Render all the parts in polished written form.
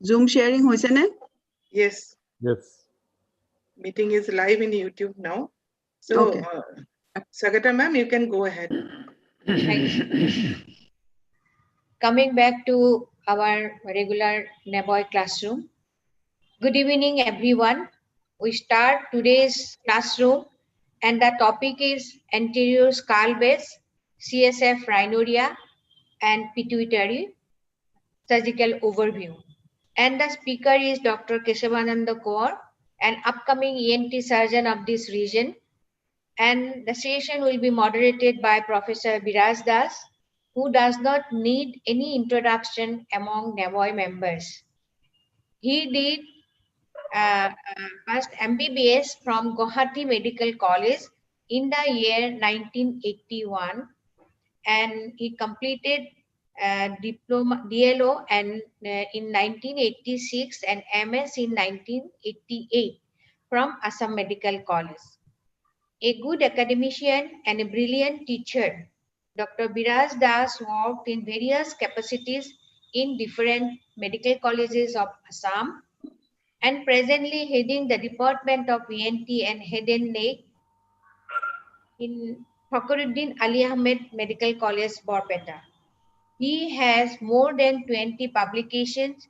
Zoom sharing hoise ne? Yes. Yes. Meeting is live in YouTube now. So, Okay. Sagata ma'am, you can go ahead. Thank you. Coming back to our regular NABOY classroom. Good evening, everyone. We start today's classroom, and the topic is anterior skull base, CSF rhinorrhea, and pituitary surgical overview. And the speaker is Dr. Keshavananda Kaur, an upcoming ENT surgeon of this region. And the session will be moderated by Professor Biraj Das, who does not need any introduction among NABOY members. He did first MBBS from Guwahati Medical College in the year 1981, and he completed diploma DLO and in 1986 and MS in 1988 from Assam Medical College. A good academician and a brilliant teacher, Dr. Biraj Das worked in various capacities in different medical colleges of Assam and presently heading the Department of ENT and Head and Neck in Fakhruddin Ali Ahmed Medical College, Borpeta. He has more than 20 publications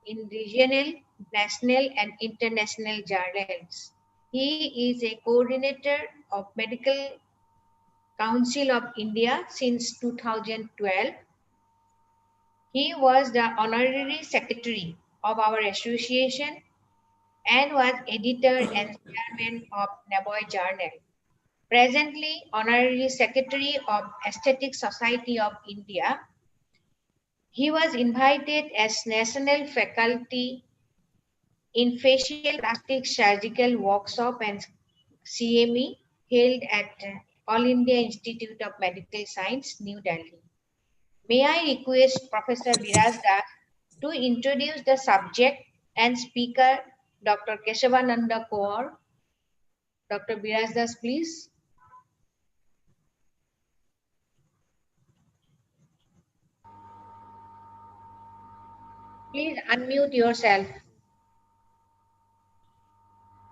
in regional, national, and international journals. He is a coordinator of Medical Council of India since 2012. He was the honorary secretary of our association and was editor and chairman of NABOY Journal. Presently, honorary secretary of Aesthetic Society of India. He was invited as national faculty in facial plastic surgical workshop and CME held at All India Institute of Medical Science, New Delhi. May I request Professor Biraj Das to introduce the subject and speaker, Dr. Keshavananda Kaur. Dr. Biraj Das, please. Please unmute yourself.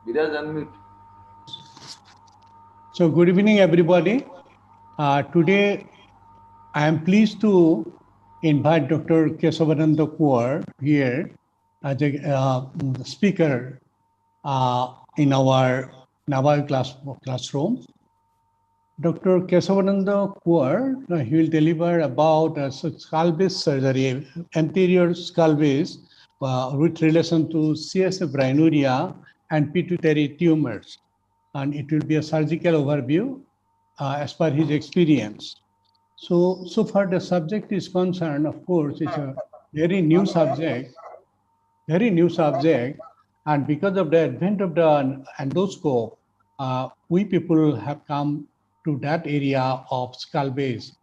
Biraj, unmute. So good evening, everybody. Today, I am pleased to invite Dr. Kesavananda Kaur here as a speaker in our NABOY classroom. Dr. Kesavananda Kaur, he will deliver about skull base surgery, anterior skull base with relation to CSF rhinorrhea and pituitary tumors. And it will be a surgical overview as per his experience. So far the subject is concerned, of course, it's a very new subject, and because of the advent of the endoscope, we people have come to that area of skull base.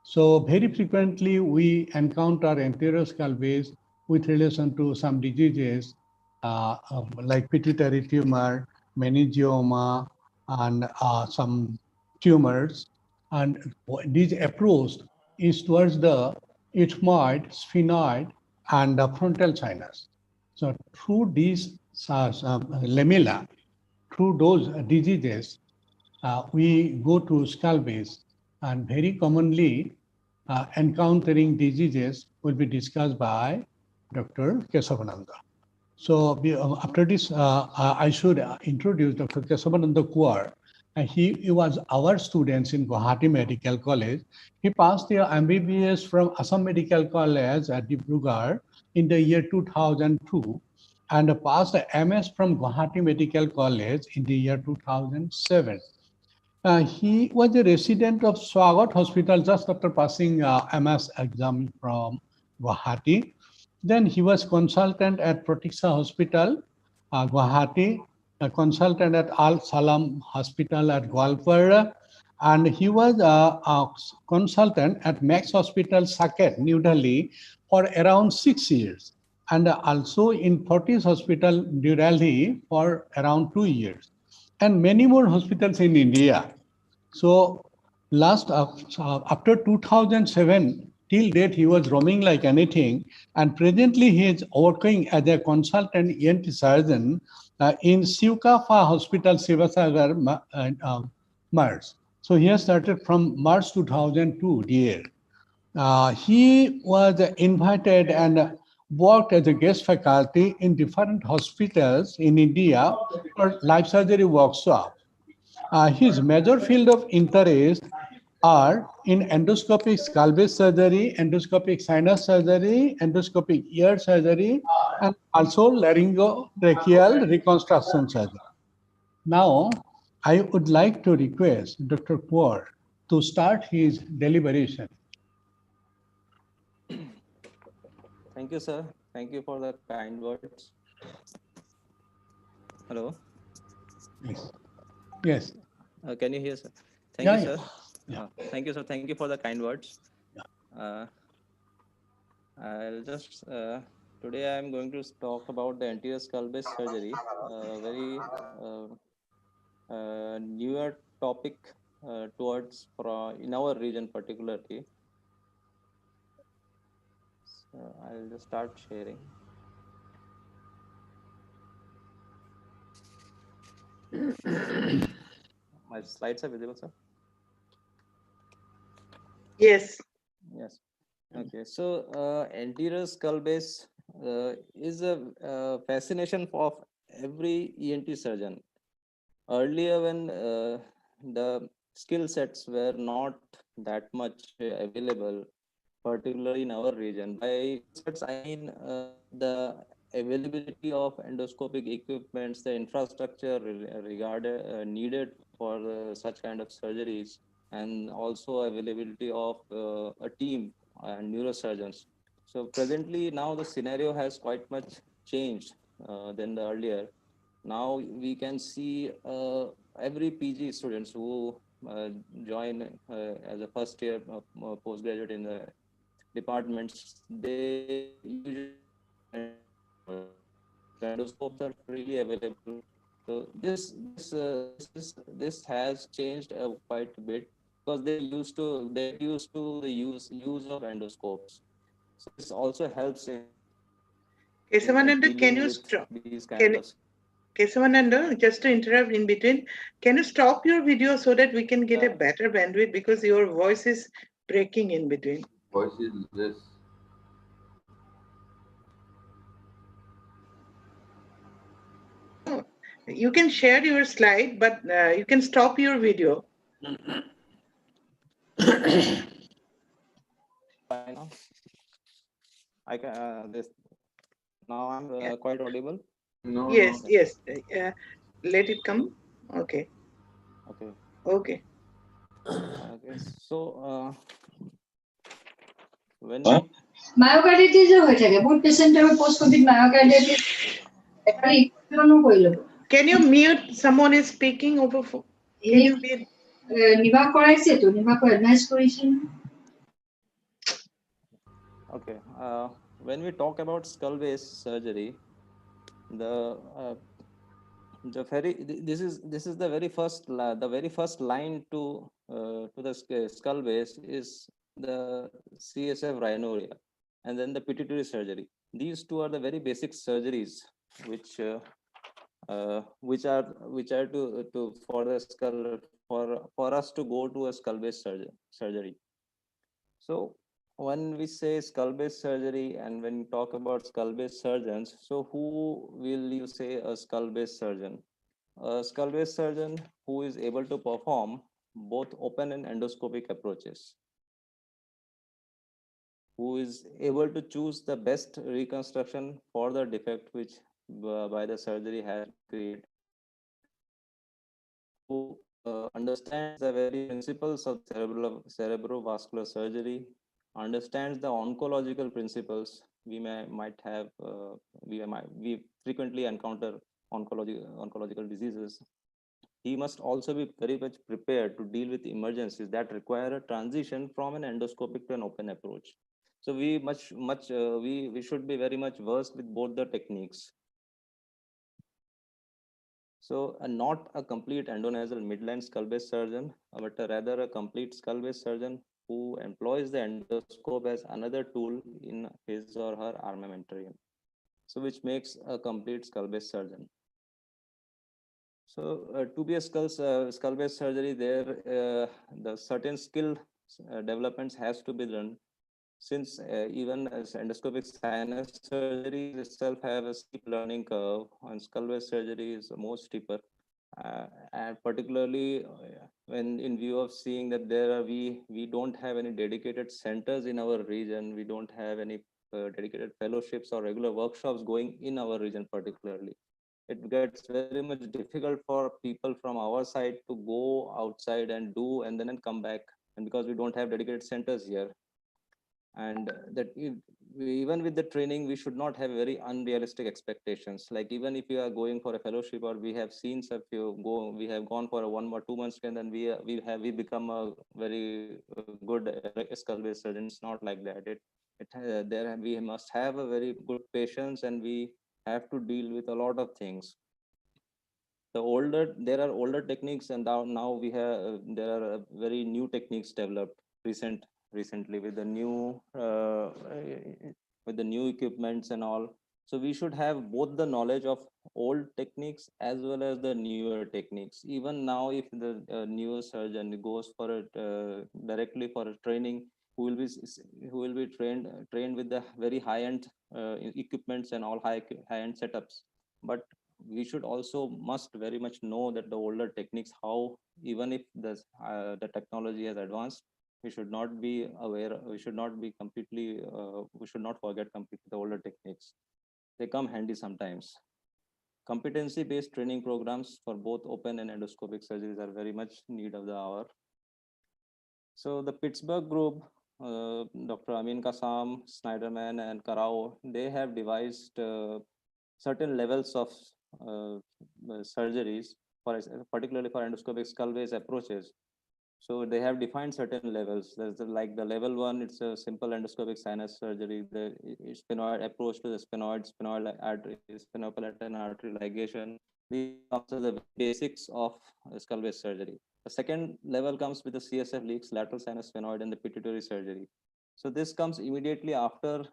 So very frequently we encounter anterior skull base with relation to some diseases like pituitary tumor, meningioma, and some tumors. And this approach is towards the ethmoid, sphenoid, and the frontal sinus. So through these lamella, through those diseases, we go to skull base, and very commonly encountering diseases will be discussed by Dr. Kesavananda. So after this, I should introduce Dr. Kesavananda Kaur. He was our student in Guwahati Medical College. He passed the MBBS from Assam Medical College at Dibrugarh in the year 2002 and passed the MS from Guwahati Medical College in the year 2007. He was a resident of Swagat Hospital just after passing MS exam from Guwahati. Then he was consultant at Pratiksha Hospital, Guwahati, a consultant at Al Salam Hospital at Gwalpur, and he was a consultant at Max Hospital, Saket, New Delhi for around 6 years, and also in Fortis Hospital, New Delhi for around 2 years, and many more hospitals in India. So after 2007, till date he was roaming like anything, and presently he is working as a consultant ENT surgeon in Siukafa Hospital, Sivasagar, Mars. So he has started from March 2002 year. He was invited and worked as a guest faculty in different hospitals in India for life surgery workshops. His major field of interest are in endoscopic skull-base surgery, endoscopic sinus surgery, endoscopic ear surgery, and also laryngotracheal reconstruction surgery. Now, I would like to request Dr. Kaur to start his deliberation. Thank you, sir. Thank you for the kind words. Hello. Yes. Yes. Can you hear, sir? Thank Yeah, you, yeah. sir. Thank you, sir. Thank you for the kind words. I'll just today I am going to talk about the anterior skull base surgery, very newer topic towards in our region particularly. So I'll just start sharing. My slides are visible, sir? Yes. Yes. Okay. So anterior skull base is a fascination of every ENT surgeon. Earlier, when the skill sets were not that much available, particularly in our region. By skill sets, I mean the availability of endoscopic equipments, the infrastructure regarded needed for such kind of surgeries, and also availability of a team and neurosurgeons. So presently, now the scenario has quite much changed than the earlier. Now we can see every PG students who join as a first year postgraduate in the departments, they usually endoscopes are freely available. So this has changed quite a bit because they used to the use of endoscopes. So this also helps in Kesavananda, can dealing you with stop? these kind Can of. Kesavananda, just to interrupt in between, can you stop your video so that we can get a better bandwidth because your voice is breaking in between? Voice is less. You can share your slide, but you can stop your video. I can this now I'm quite audible. No, Yes, no. yes. Let it come. Okay. Okay. Okay. Okay. So when we মায়োকার্ডিটিসও হয়ে থাকে বহুত পেশেন্টের post Covid মায়োকার্ডিটিস খালি ইকুইপমেন্টও কইল Can you mute someone is speaking over phone? Can you mute? Nibha করাইছে তো নিভা কো advice করেছেন okay when we talk about skull base surgery, the this is the very first line to the skull base is the CSF rhinoria, and then the pituitary surgery. These two are the very basic surgeries which which are to for the skull for us to go to a skull base surgery. So when we say skull base surgery and when we talk about skull base surgeons, so who will you say a skull base surgeon? A skull base surgeon who is able to perform both open and endoscopic approaches, who is able to choose the best reconstruction for the defect which by the surgery has been created, who understands the very principles of cerebrovascular surgery, understands the oncological principles. We frequently encounter oncological diseases. He must also be very much prepared to deal with emergencies that require a transition from an endoscopic to an open approach. So we should be very much versed with both the techniques. So not a complete endonasal midline skull base surgeon, but rather a complete skull base surgeon who employs the endoscope as another tool in his or her armamentarium. So which makes a complete skull-based surgeon. So to be a skull-based surgery, there the certain skill developments has to be done, since even as endoscopic sinus surgeries itself have a steep learning curve, and skull-based surgery is more steeper. And particularly when in view of seeing that we don't have any dedicated centers in our region, we don't have any dedicated fellowships or regular workshops going in our region particularly, it gets very much difficult for people from our side to go outside and do and then come back, and because we don't have dedicated centers here. And even with the training, we should not have very unrealistic expectations. Like even if you are going for a fellowship, or we have seen, so if you go, we have gone for a 1 or 2 months training, then we become a very good skull-based surgeon. It's not like that. There we must have a very good patience, and we have to deal with a lot of things. There are older techniques, and now we have there are very new techniques developed recently with the new equipments and all. So we should have both the knowledge of old techniques as well as the newer techniques. Even now, if the newer surgeon goes for it directly for a training, who will be trained with the very high end equipments and all high end setups. But we should also must very much know that the older techniques, how even if the technology has advanced, we should not be aware, we should not be completely we should not forget completely the older techniques. They come handy sometimes. Competency based training programs for both open and endoscopic surgeries are very much need of the hour. So the Pittsburgh group, Dr. Amin Kassam, Snyderman, and Karao, they have devised certain levels of surgeries, particularly for endoscopic skull-based approaches. So they have defined certain levels. There's like the level one, it's a simple endoscopic sinus surgery. The sphenoid approach to the sphenoid artery, sphenopalatine artery ligation. These comes as the basics of skull-based surgery. The second level comes with the CSF leaks, lateral sinus sphenoid, and the pituitary surgery. So this comes immediately after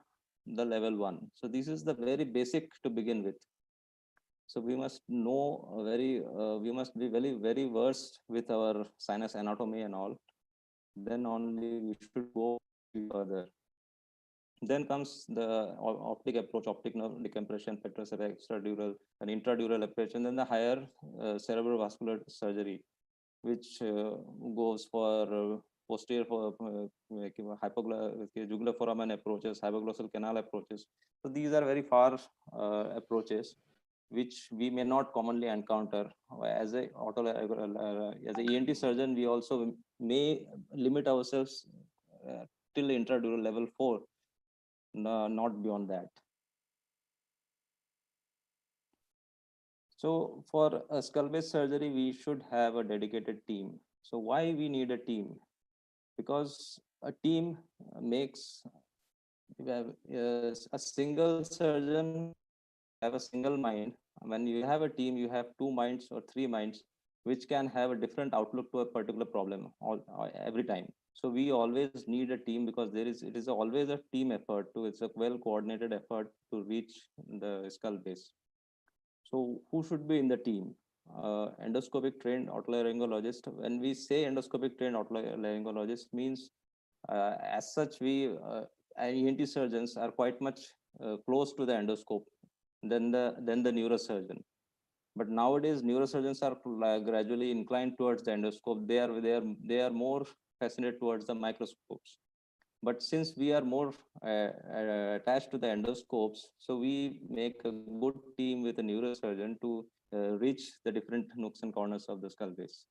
the level one. So this is the very basic to begin with. So we must know we must be very versed with our sinus anatomy and all. Then only we should go further. Then comes the optic approach, optic nerve decompression, petrous extradural and intradural approach, and then the higher cerebrovascular surgery, which goes for posterior for jugular foramen approaches, hypoglossal canal approaches. So these are very far approaches which we may not commonly encounter. As as a ENT surgeon, we also may limit ourselves till intradural level 4, not beyond that. So for a skull-based surgery, we should have a dedicated team. So why we need a team? Because a team makes a single surgeon have a single mind. When you have a team, you have 2 minds or 3 minds, which can have a different outlook to a particular problem every time. So we always need a team, because it is always a team effort it's a well coordinated effort to reach the skull base. So who should be in the team? Endoscopic trained otolaryngologist. When we say endoscopic trained otolaryngologist, means as such ENT surgeons are quite much close to the endoscope than the neurosurgeon. But nowadays neurosurgeons are gradually inclined towards the endoscope. They are more fascinated towards the microscopes. But since we are more attached to the endoscopes, so we make a good team with a neurosurgeon to reach the different nooks and corners of the skull base.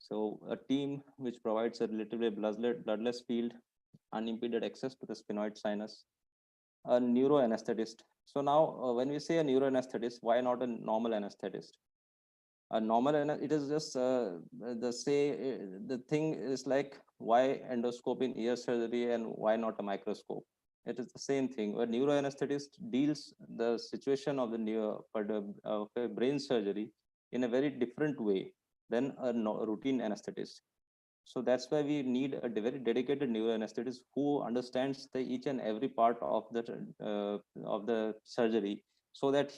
So a team which provides a relatively bloodless field, unimpeded access to the sphenoid sinus, a neuroanesthetist. So now when we say a neuroanesthetist, why not a normal anesthetist? A normal, it is just the thing is like, why endoscope in ear surgery and why not a microscope? It is the same thing. A neuroanesthetist deals the situation of of a brain surgery in a very different way than a routine anesthetist. So that's why we need a very dedicated neuroanesthetist who understands the each and every part of the surgery, so that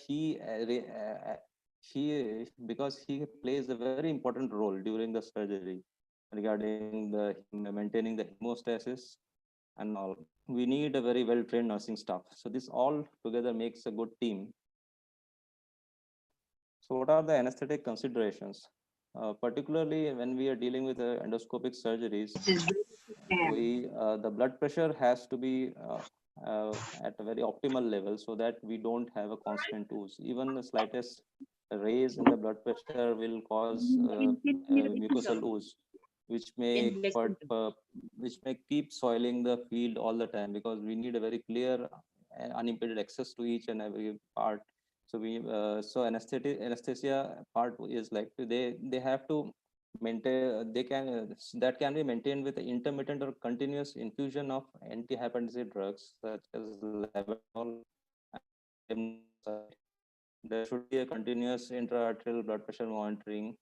because he plays a very important role during the surgery regarding the maintaining the hemostasis and all. We need a very well trained nursing staff. So this all together makes a good team. So what are the anesthetic considerations? Particularly when we are dealing with endoscopic surgeries, the blood pressure has to be at a very optimal level so that we don't have a constant ooze. Even the slightest raise in the blood pressure will cause mucosal ooze, which may which may keep soiling the field all the time, because we need a very clear unimpeded access to each and every part. So so anesthesia part is like they have to maintain, they can that can be maintained with intermittent or continuous infusion of antihypertensive drugs such as labetalol and lemnoside. There should be a continuous intraarterial blood pressure monitoring,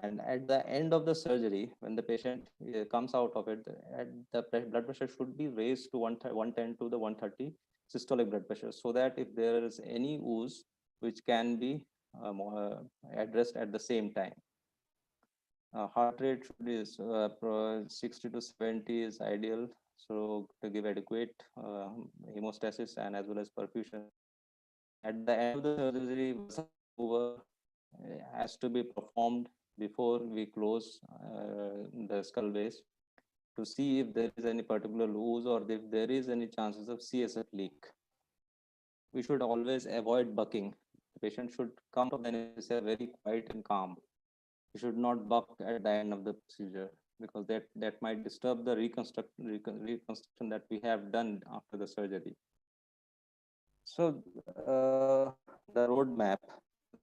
and at the end of the surgery, when the patient comes out of it, blood pressure should be raised to 110 to the 130 systolic blood pressure, so that if there is any ooze, which can be addressed at the same time. Heart rate should be 60 to 70 is ideal, so to give adequate hemostasis and as well as perfusion. At the end of the surgery, vessel removal has to be performed before we close the skull base, to see if there is any particular ooze or if there is any chances of CSF leak. We should always avoid bucking. The patient should come out of the anesthesia very quiet and calm. You should not buck at the end of the procedure, because that might disturb the reconstruction that we have done after the surgery. So the roadmap.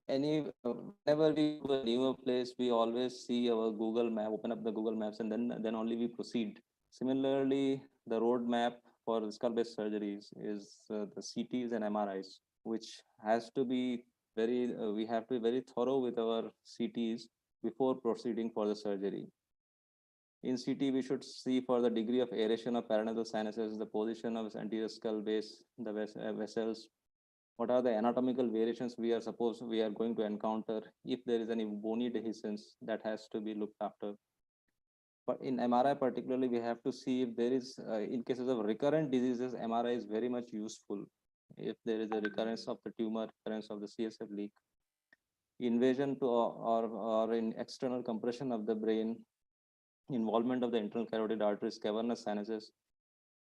Whenever we go to a newer place, we always see our Google map, open up the Google Maps, and then only we proceed. Similarly, the roadmap for skull-based surgeries is the CTs and MRIs, which has to be we have to be very thorough with our CTs before proceeding for the surgery. In CT, we should see for the degree of aeration of paranasal sinuses, the position of anterior skull base, the vessels, what are the anatomical variations we are going to encounter, if there is any bony dehiscence that has to be looked after. But in MRI particularly, we have to see if there is, in cases of recurrent diseases, MRI is very much useful. If there is a recurrence of the tumor, recurrence of the CSF leak, invasion to or in external compression of the brain, involvement of the internal carotid arteries, cavernous sinuses,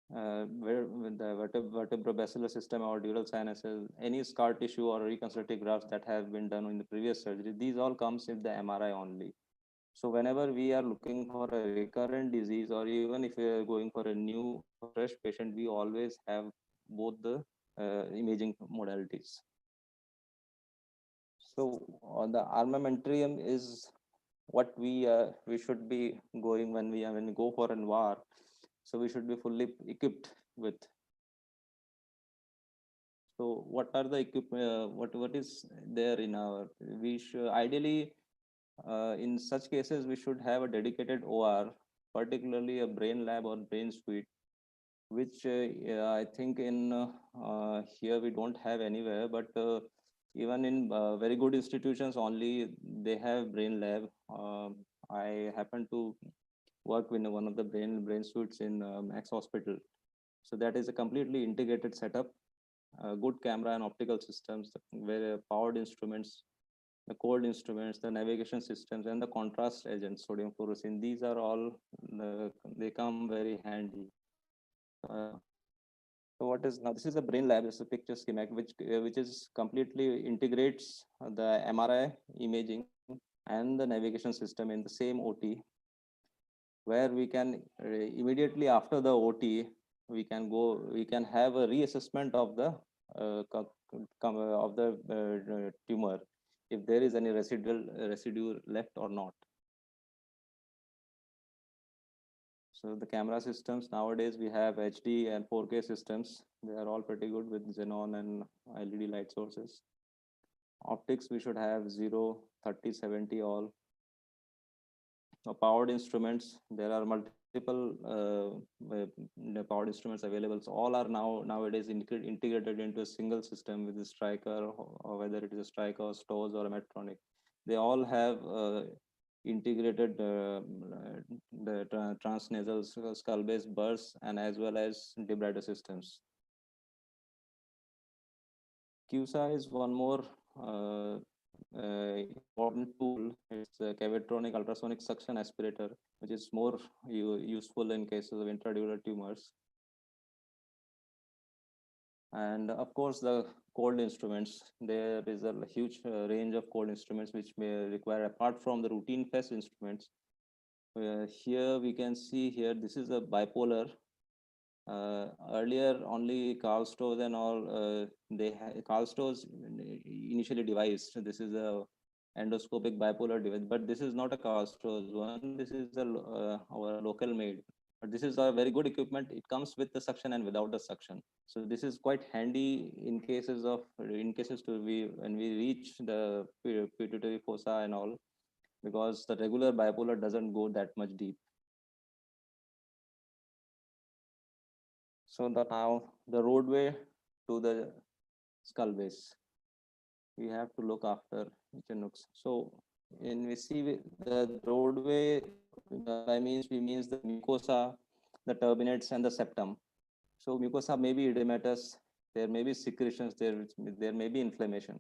where with the vertebrobacillar system or dural sinuses, any scar tissue or reconstructive grafts that have been done in the previous surgery, these all comes in the MRI only. So whenever we are looking for a recurrent disease, or even if we are going for a new fresh patient, we always have both the imaging modalities. So on the armamentarium is what we should be going when we go for an war. So we should be fully equipped with. So what are the equipment? What is there in our? We should ideally, in such cases, we should have a dedicated OR, particularly a brain lab or brain suite, which I think in here we don't have anywhere, but even in very good institutions only they have brain lab. I happen to work with one of the brain suites in Max Hospital. So that is a completely integrated setup, good camera and optical systems, very powered instruments, the cold instruments, the navigation systems, and the contrast agents, sodium fluorescein. These are all, they come very handy. So what is now? This is a brain lab. It's a picture schematic which is completely integrates the MRI imaging and the navigation system in the same OT, where we can immediately after the OT we can have a reassessment of the tumor, if there is any residue left or not. So the camera systems nowadays, we have HD and 4K systems. They are all pretty good with xenon and LED light sources. Optics, we should have 0, 30, 70 all. powered instruments. There are multiple powered instruments available. So all are nowadays integrated into a single system with the striker, or whether it is a striker, stores, or a Medtronic. They all have integrated the transnasal skull-based bursts and as well as debrider systems. QSA is one more important tool. It's a cavitronic ultrasonic suction aspirator, which is more useful in cases of intradural tumors. And of course, the cold instruments. There is a huge range of cold instruments which may require, apart from the routine FES instruments. Here we can see here, this is a bipolar. Earlier, only Karl Stoves and all, Karl Stoves initially devised. This is a endoscopic bipolar device, but this is not a Karl Stoves one. This is our local made. But this is a very good equipment. It comes with the suction and without the suction. So this is quite handy in cases to when we reach the pituitary fossa and all, because the regular bipolar doesn't go that much deep. So now the roadway to the skull base, we have to look after each nooks. So in we see the roadway, by means we means the mucosa, the turbinates, and the septum. So mucosa may be edematous, there may be secretions, there may be inflammation.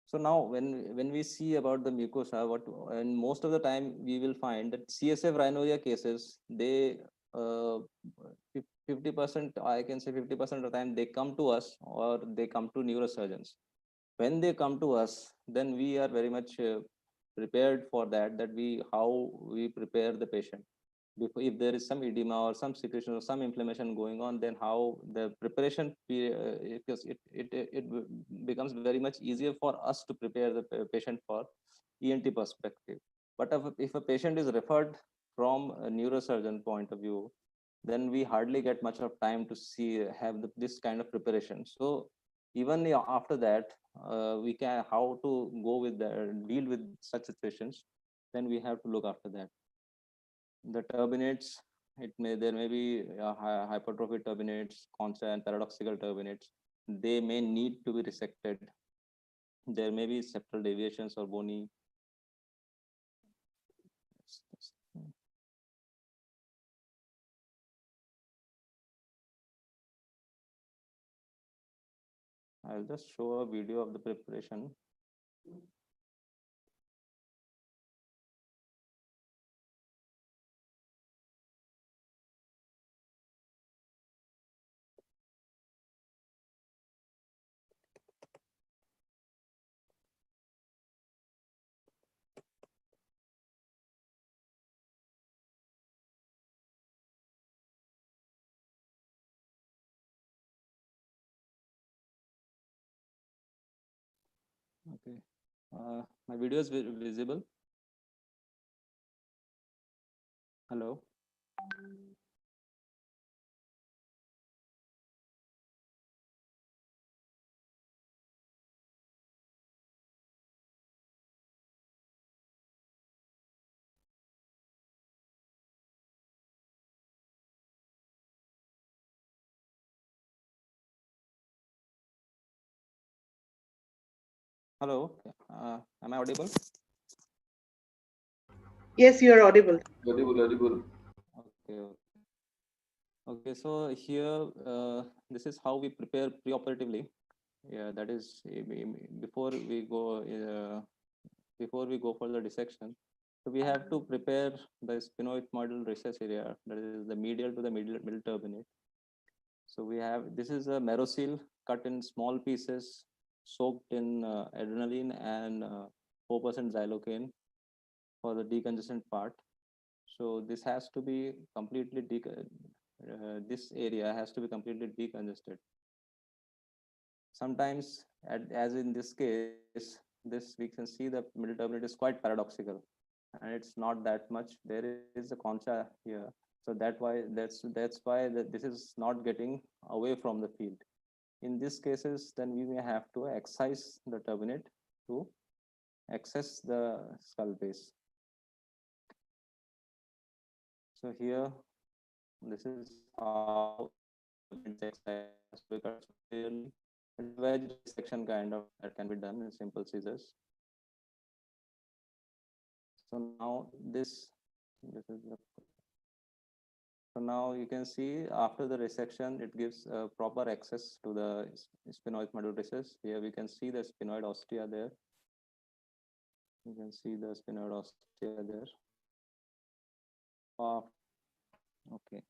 So now when we see about the mucosa, and most of the time we will find that CSF rhinorrhea cases, they 50%, I can say 50% of the time they come to us or they come to neurosurgeons. When they come to us, then we are very much prepared for that, how we prepare the patient. If there is some edema or some secretion or some inflammation going on, then how the preparation period, because it becomes very much easier for us to prepare the patient for ENT perspective. But if a patient is referred from a neurosurgeon point of view, then we hardly get much of time to this kind of preparation. So even after that, we can how to deal with such situations, then we have to look after that. The turbinates, there may be hypertrophy turbinates, concha and paradoxical turbinates. They may need to be resected. There may be septal deviations or bony. I'll just show a video of the preparation. Okay. My video is visible. Hello. Hello. Am I audible? Yes, you are audible. Audible. Okay. Okay. So here, this is how we prepare preoperatively. Yeah, that is before we go for the dissection. So we have to prepare the sphenoethmoidal recess area, that is the medial to the middle turbinate. So this is a merocele cut in small pieces, soaked in adrenaline and 4% xylocaine for the decongestant part. So this has to be completely this area has to be completely decongested. Sometimes, as in this case, we can see the middle turbinate is quite paradoxical, and it's not that much. There is a concha here, so that's why this is not getting away from the field. In these cases, then we may have to excise the turbinate to access the skull base. So here, this is how the veins excite has to be cut so clearly. It's a wedge dissection kind of that can be done in simple scissors. So now this is the, so now you can see after the resection, it gives proper access to the sphenoid medullaris. Here we can see the sphenoid ostia there. You can see the sphenoid ostia there. Ah, okay.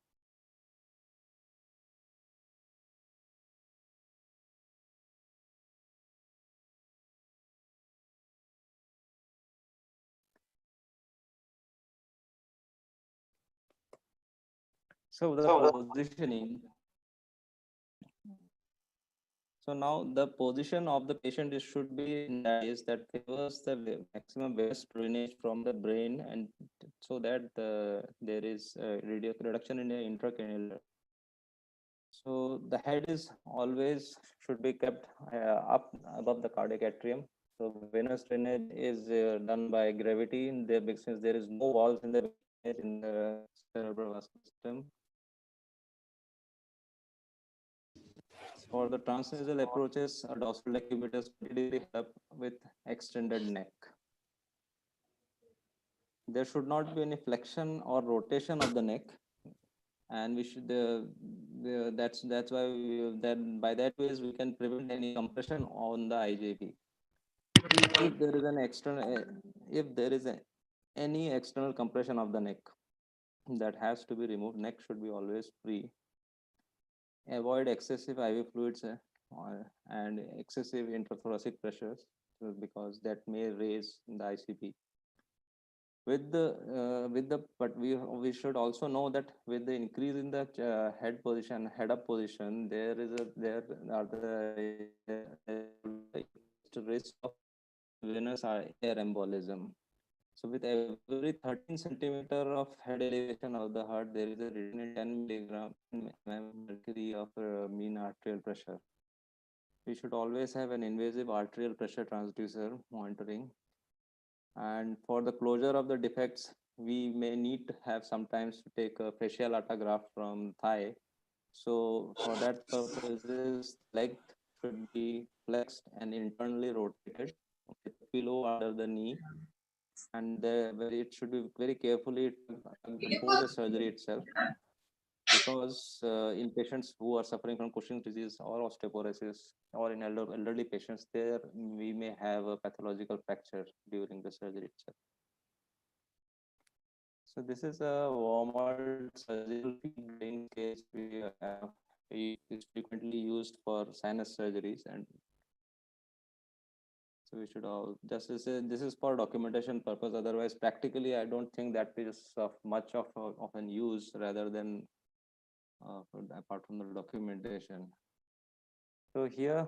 So the positioning. So now the position of the patient is, should be in that is that favors the maximum venous drainage from the brain, and so that there is a reduction in the intracranial. So the head is always should be kept up above the cardiac atrium. So venous drainage is done by gravity in there, since there is no walls in the cerebrovascular system. For the transnasal approaches, a dorsal decubitus particularly help with extended neck. There should not be any flexion or rotation of the neck, and we should that's why then by that ways we can prevent any compression on the IJP. If there is an external, if there is any external compression of the neck, that has to be removed. Neck should be always free. Avoid excessive IV fluids and excessive intrathoracic pressures because that may raise the ICP. But we should also know that with the increase in the head up position, there are the risk of venous air embolism. So with every 13 centimeter of head elevation of the heart, there is a reduction in 10 milligram mercury of mean arterial pressure. We should always have an invasive arterial pressure transducer monitoring. And for the closure of the defects, we may need to have sometimes to take a fascial autograft from thigh. So for that purposes, leg should be flexed and internally rotated with a pillow under the knee, and it should be very carefully before the surgery itself, because in patients who are suffering from Cushing's disease or osteoporosis, or in elderly patients, there we may have a pathological fracture during the surgery itself. So this is a warm surgical feed drain cage we have. It is frequently used for sinus surgeries, and so we should all just say this is for documentation purpose. Otherwise, practically, I don't think that is of much of an use rather than apart from the documentation. So here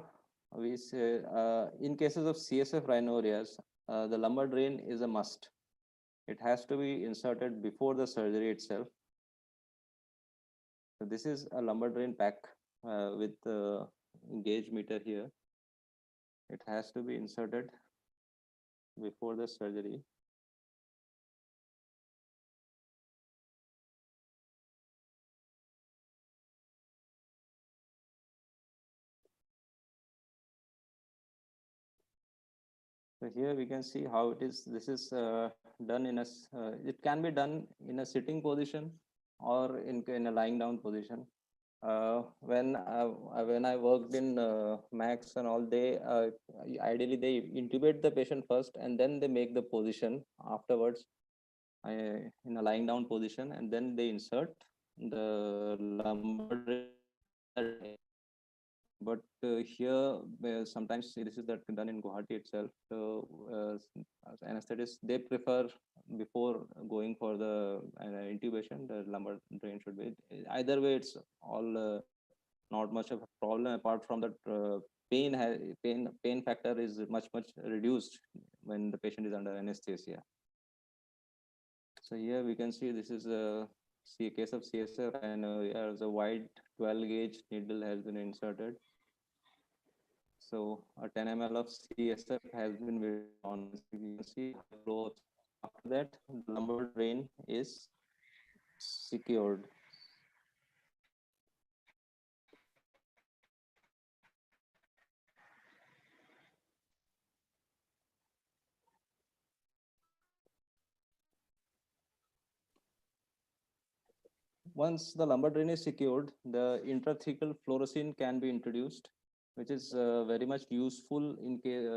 we say in cases of CSF rhinorias, the lumbar drain is a must. It has to be inserted before the surgery itself. So this is a lumbar drain pack with gauge meter here. It has to be inserted before the surgery. So here we can see how it is. This is done in a. It can be done in a sitting position or in a lying down position. When I worked in Max and all, they ideally they intubate the patient first and then they make the position afterwards in a lying down position, and then they insert the lumbar drain. But here sometimes this is that done in Guwahati itself. So anesthetists, they prefer before going for the intubation, the lumbar drain should be. Either way, it's all not much of a problem, apart from that pain factor is much reduced when the patient is under anesthesia. So here we can see this is a case of CSF, and here's a wide 12 gauge needle has been inserted. So a 10 ml of CSF has been withdrawn. You can see the flow. After that, the lumbar drain is secured. Once the lumbar drain is secured, the intrathecal fluorescein can be introduced, which is very much useful in case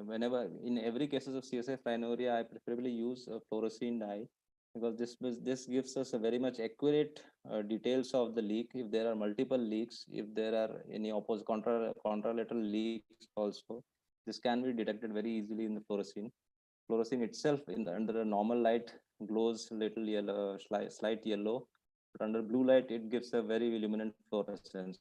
whenever in every cases of CSF rhinorrhea. I preferably use a fluorescein dye because this gives us a very much accurate details of the leak. If there are multiple leaks, if there are any opposite contralateral leaks also, this can be detected very easily in the fluorescein. Fluorescein itself under a normal light glows little yellow, slight yellow, but under blue light it gives a very luminant fluorescence.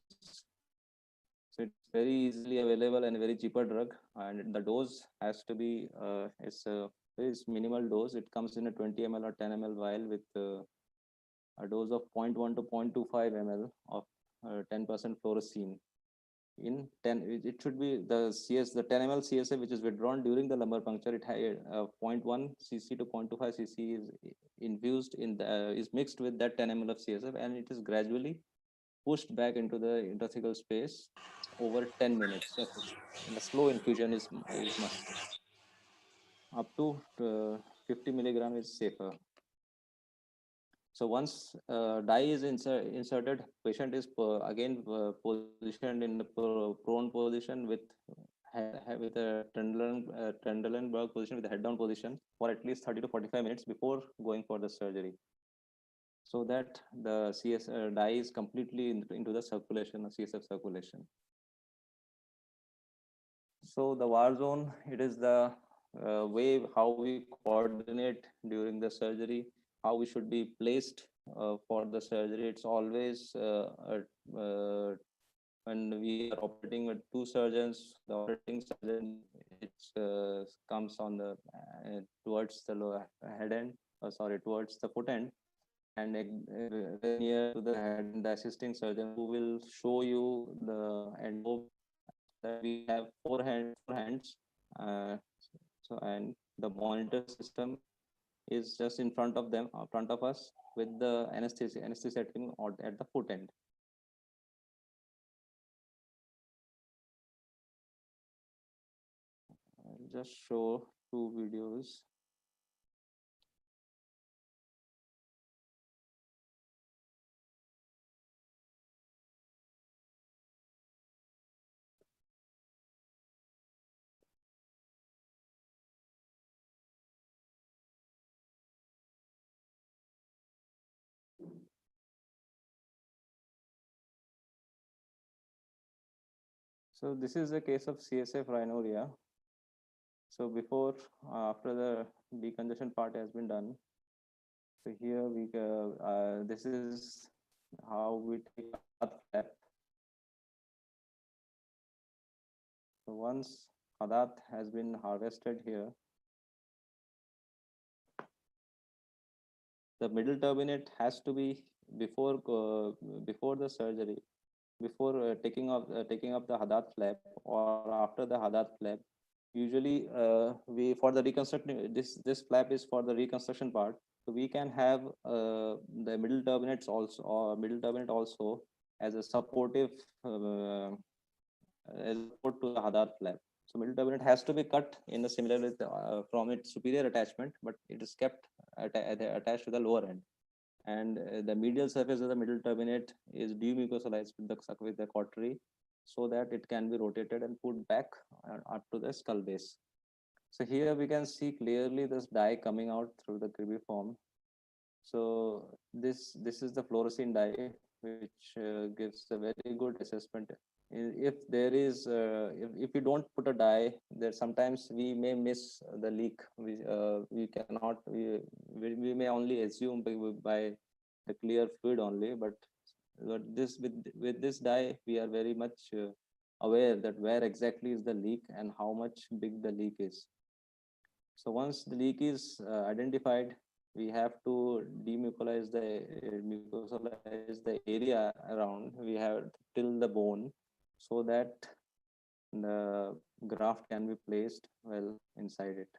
So it's very easily available and very cheaper drug, and the dose has to be it's a very minimal dose. It comes in a 20 ml or 10 ml vial with a dose of 0.1 to 0.25 ml of 10% fluorescein in 10. It should be the the 10 ml CSA which is withdrawn during the lumbar puncture. It had 0.1 cc to 0.25 cc is infused in the is mixed with that 10 ml of CSF, and it is gradually pushed back into the intrathecal space over 10 minutes. Okay. And the slow infusion is must. Up to 50 milligram is safer. So once dye is inserted, patient is positioned in the prone position with a Trendelenburg position with a head down position for at least 30 to 45 minutes before going for the surgery, so that the dye is completely into the circulation, the CSF circulation. So the war zone, it is the way how we coordinate during the surgery, how we should be placed for the surgery. It's always when we are operating with two surgeons, the operating surgeon it comes on the towards the lower head end, towards the foot end, and very near to the head, and the assisting surgeon who will show you the end that we have four hands. Uh, and the monitor system is just in front of them, front of us, with the anesthesia team at the foot end. I'll just show two videos. So this is a case of CSF rhinorrhea. So before, after the decongestion part has been done, so here this is how we take Hadat flap. So once Hadat has been harvested here, the middle turbinate has to be before the surgery, before taking up the Hadat flap or after the Hadat flap. Usually, we for the reconstruction, this flap is for the reconstruction part. So we can have the middle turbinates also, or middle turbinate also as a supportive as a support to the Hadat flap. So middle turbinate has to be cut in a similar with, from its superior attachment, but it is kept attached to the lower end. And the medial surface of the middle turbinate is demucosolized with the cautery, so that it can be rotated and put back up to the skull base. So here we can see clearly this dye coming out through the cribriform. So this is the fluorescein dye, which gives a very good assessment. If there is, if we don't put a dye, there sometimes we may miss the leak. We cannot, we may only assume by the clear fluid only, but this with this dye, we are very much aware that where exactly is the leak and how much big the leak is. So once the leak is identified, we have to mucosalize the area around. We have till the bone, so that the graft can be placed well inside it.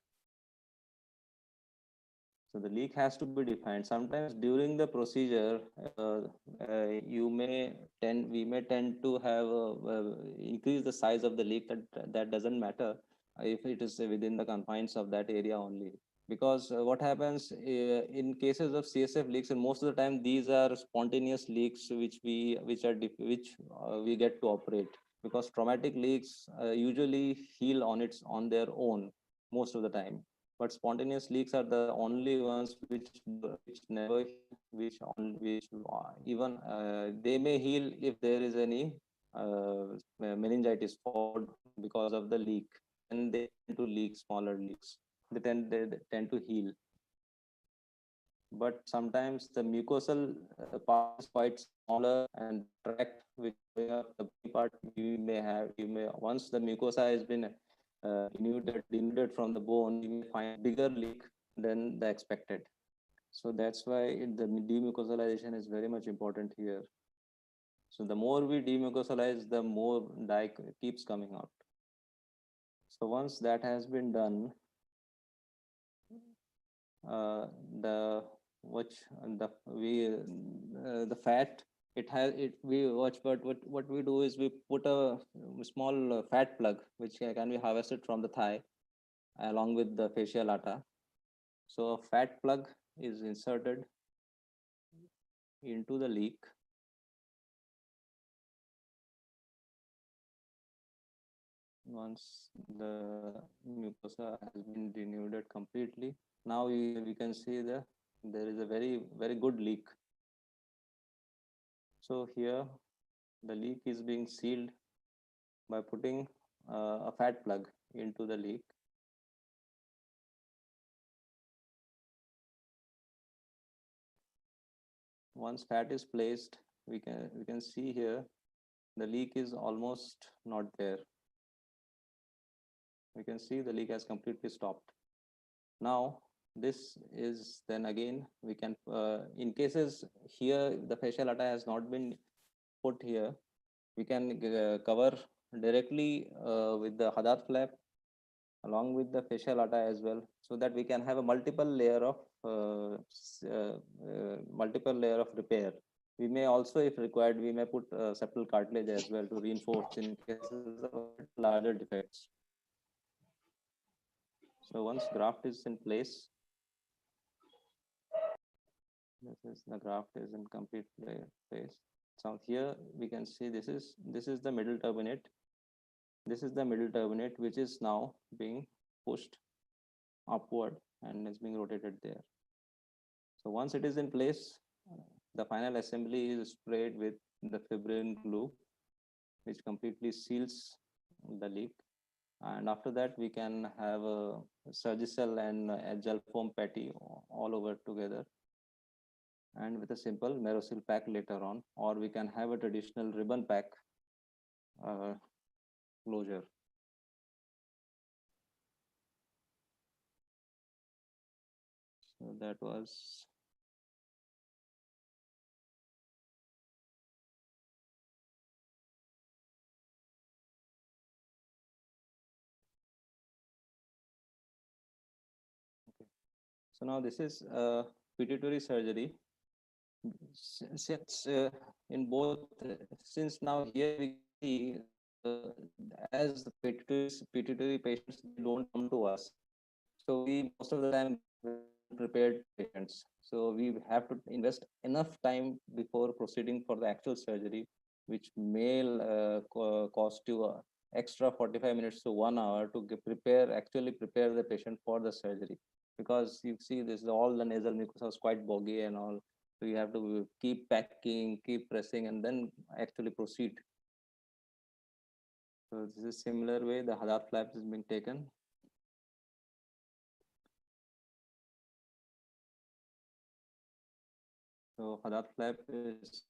So the leak has to be defined. Sometimes during the procedure, we may tend to have increase the size of the leak. That doesn't matter if it is within the confines of that area only. Because what happens in cases of CSF leaks, and most of the time these are spontaneous leaks which we get to operate, because traumatic leaks usually heal on their own most of the time, but spontaneous leaks are the only ones which never heal, which even they may heal if there is any meningitis followed because of the leak, and they tend to leak smaller leaks. They tend to heal, but sometimes the mucosal part is quite smaller, and the tract which going up the body part, you may once the mucosa has been denuded from the bone, you may find bigger leak than the expected. So that's why the demucosalization is very much important here. So the more we demucosalize, the more dye keeps coming out. So once that has been done, the which the we the fat it has it we watch, but what we do is we put a small fat plug which can be harvested from the thigh along with the facial atta. So a fat plug is inserted into the leak. Once the mucosa has been denuded completely, now we can see there is a very good leak. So here the leak is being sealed by putting a fat plug into the leak. Once fat is placed, we can see here the leak is almost not there. We can see the leak has completely stopped. Now this is then again we can in cases here the facial atta has not been put here, we can cover directly with the Hadat flap along with the facial atta as well, so that we can have a multiple layer of repair. We may also, if required, we may put septal cartilage as well to reinforce in cases of larger defects. So once graft is in place, this is the graft is in complete place. So here we can see this is the middle turbinate. This is the middle turbinate which is now being pushed upward and is being rotated there. So once it is in place, the final assembly is sprayed with the fibrin glue, which completely seals the leak. And after that, we can have a surgicel and a gel foam patty all over together, and with a simple merosil pack later on, or we can have a traditional ribbon pack uh, closure. So that was okay. So now this is pituitary surgery. Since in both, since now here we can see as the pituitary patients, they don't come to us. So we most of the time prepared patients. So we have to invest enough time before proceeding for the actual surgery, which may cost you extra 45 minutes to 1 hour to actually prepare the patient for the surgery. Because you see this, all the nasal mucosa is quite boggy and all. So you have to keep packing, keep pressing, and then actually proceed. So this is similar way the Hadat flaps is being taken. So Hadat flap is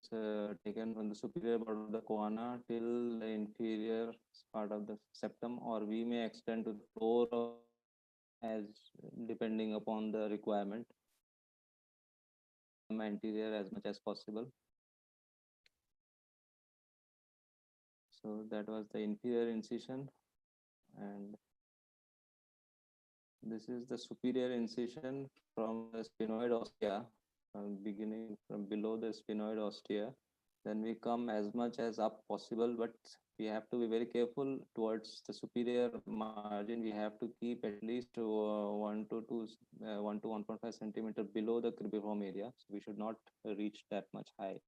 taken from the superior part of the choana till the inferior part of the septum, or we may extend to the floor of as depending upon the requirement. Anterior as much as possible. So that was the inferior incision, and This is the superior incision from the sphenoid ostia, beginning from below the sphenoid ostia. Then we come as much as up possible, but we have to be very careful towards the superior margin. We have to keep at least 1 to 1.5 centimeter below the cribriform area. So we should not reach that much high.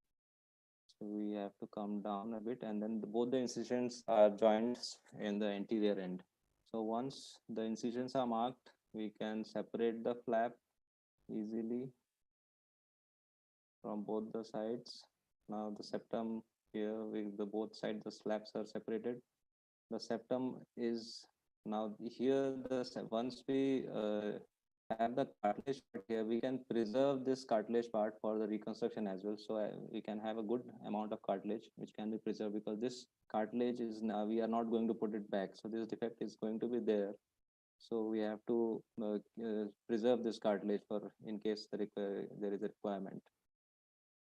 So we have to come down a bit, and then both the incisions are joined in the anterior end. So once the incisions are marked, we can separate the flap easily from both the sides. Now the septum here with the both sides the flaps are separated. The septum is now here once we have the cartilage part here, we can preserve this cartilage part for the reconstruction as well. So we can have a good amount of cartilage which can be preserved, because this cartilage is now we are not going to put it back. So this defect is going to be there. So we have to preserve this cartilage for in case there is a requirement.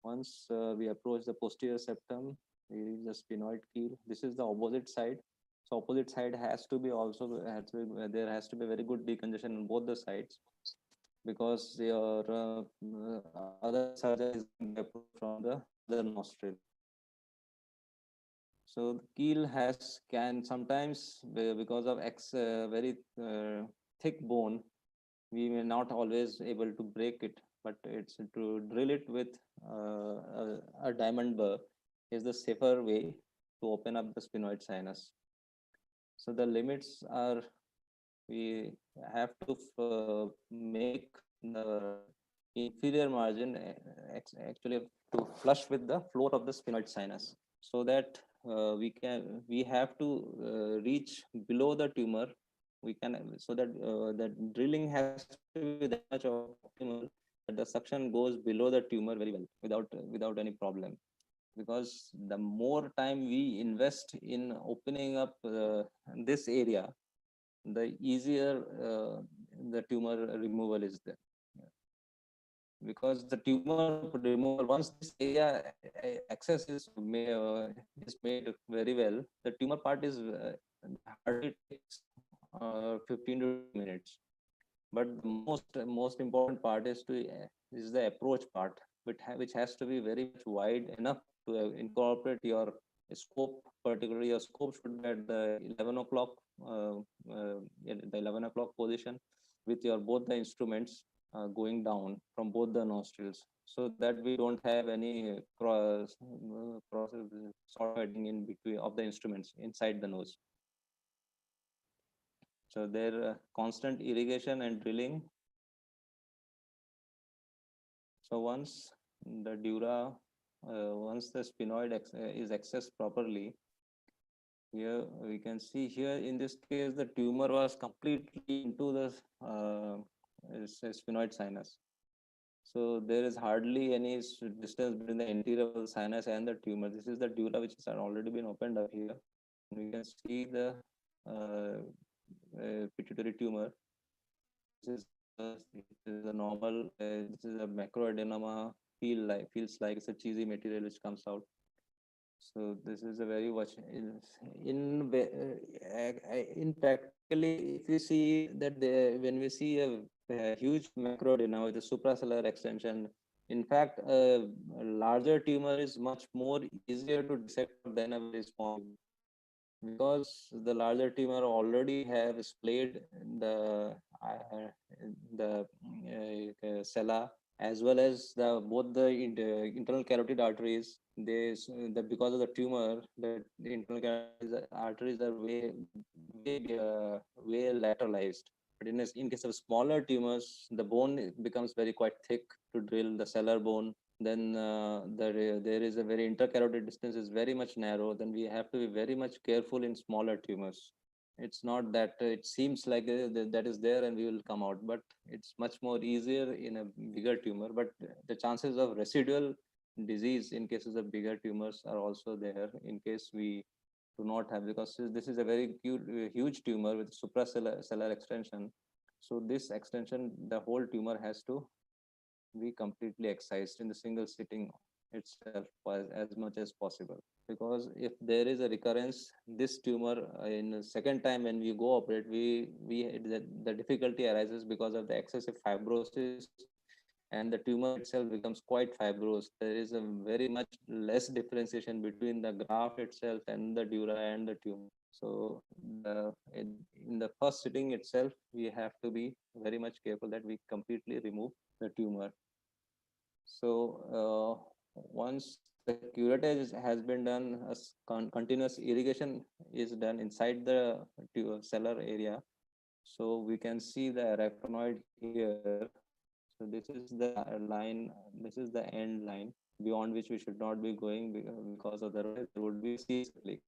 Once we approach the posterior septum, we reach the sphenoid keel. This is the opposite side. So opposite side has to be also there has to be very good decongestion on both the sides, because your other surgeon is going to approach from the other nostril. So the keel can sometimes because of very thick bone, we may not always able to break it, but it's to drill it with a diamond burr is the safer way to open up the sphenoid sinus. So the limits are we have to make the inferior margin actually to flush with the floor of the sphenoid sinus, so that we have to reach below the tumor. We can so that that drilling has to be that much optimal that the suction goes below the tumor very well without any problem, because the more time we invest in opening up this area, the easier the tumor removal is there. Because the tumor removal, once this area access is made very well, the tumor part is hardly takes 15 to 20 minutes. But the most important part is the approach part, which has to be very much wide enough to incorporate your scope. Particularly, your scope should be at the 11 o'clock, the 11 o'clock position, with your both the instruments going down from both the nostrils, so that we don't have any cross sort of heading in between of the instruments inside the nose. So their constant irrigation and drilling. So once the dura, once the sphenoid is accessed properly, here we can see here in this case the tumor was completely into the sphenoid sinus. So there is hardly any distance between the anterior of the sinus and the tumor. This is the dura which has already been opened up here. And we can see the pituitary tumor. This is a normal. This is a macroadenoma. Feels like it's a cheesy material which comes out. So this is a very much in practically, if we see that when we see a huge macroadenoma with a supracellular extension, in fact, a larger tumor is much more easier to dissect than a very small, because the larger tumor already have splayed the sella, as well as the both the internal carotid arteries. Because of the tumor, the internal carotid arteries are way lateralized. But in case of smaller tumors, the bone becomes very quite thick to drill the sellar bone. Then there is a very intercarotid distance is very much narrow. Then we have to be very much careful in smaller tumors. It's not that it seems like that is there and we will come out, but it's much more easier in a bigger tumor. But the chances of residual disease in cases of bigger tumors are also there in case we do not have, because this is a very huge tumor with supracellular extension. So this extension, the whole tumor has to be completely excised in the single sitting itself as much as possible. because if there is a recurrence, this tumor in the second time when we go operate, the difficulty arises because of the excessive fibrosis, and the tumor itself becomes quite fibrous. There is a very much less differentiation between the graft itself and the dura and the tumor. So in the first sitting itself, we have to be very much careful that we completely remove the tumor. So once the curettage has been done, continuous irrigation is done inside the cellar area. So we can see the arachnoid here. So this is the line, this is the end line beyond which we should not be going, because otherwise there would be a CSF leak.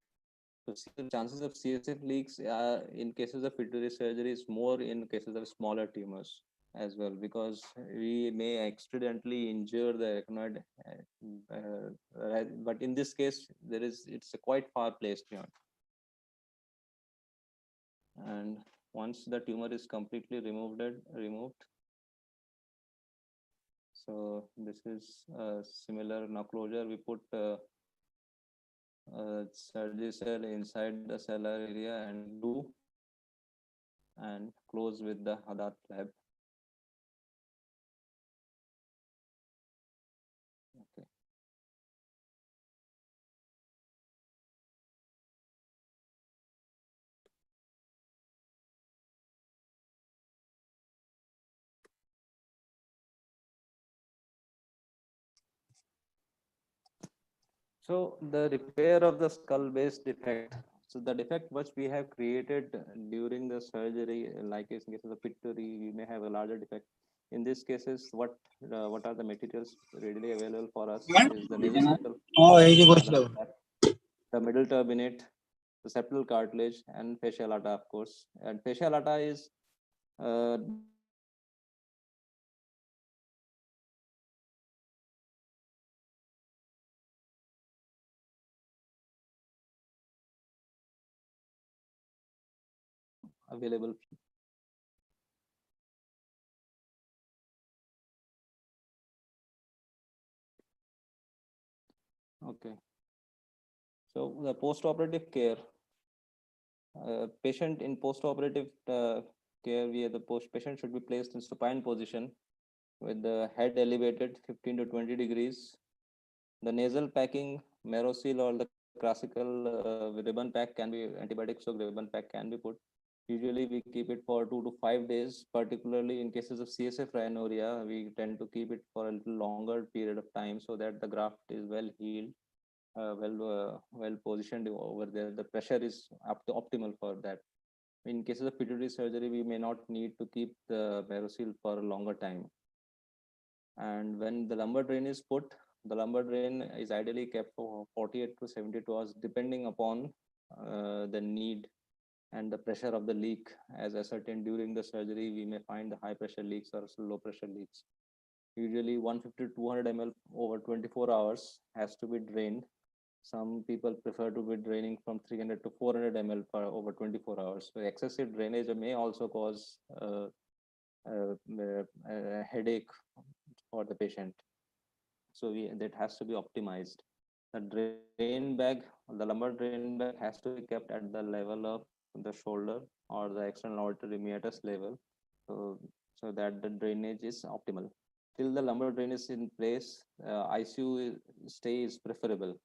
So chances of CSF leaks in cases of pituitary surgery is more in cases of smaller tumors as well, because we may accidentally injure the arachnoid. But in this case, it's a quite far placed beyond. And once the tumor is completely removed, so this is a similar now closure. We put surgery cell inside the cellar area and glue and close with the Hadat flap. Okay. So the repair of the skull base defect. So the defect which we have created during the surgery, like in cases of pituitary, we may have a larger defect. In these cases, what are the materials readily available for us is the nasal septal, the middle turbinate, the septal cartilage, and fasciolata, of course. And fasciolata is developed available. Okay. So the post-operative care, patient in post-operative care, the patient should be placed in supine position with the head elevated 15 to 20 degrees. The nasal packing, Merosil or the classical ribbon pack can be, antibiotic soaked ribbon pack can be put. Usually we keep it for 2 to 5 days, particularly in cases of CSF rhinorrhea, we tend to keep it for a little longer period of time so that the graft is well healed, well positioned over there. The pressure is optimal for that. In cases of pituitary surgery, we may not need to keep the Merosil for a longer time. And when the lumbar drain is put, the lumbar drain is ideally kept for 48 to 72 hours, depending upon the need and the pressure of the leak. As ascertained during the surgery, we may find the high pressure leaks or low pressure leaks. Usually 150 to 200 ml over 24 hours has to be drained. Some people prefer to be draining from 300 to 400 ml per over 24 hours. So excessive drainage may also cause a headache for the patient. So that has to be optimized. The drain bag, the lumbar drain bag has to be kept at the level of the shoulder or the external auditory meatus level, so that the drainage is optimal. Till the lumbar drain is in place, ICU stay is preferable.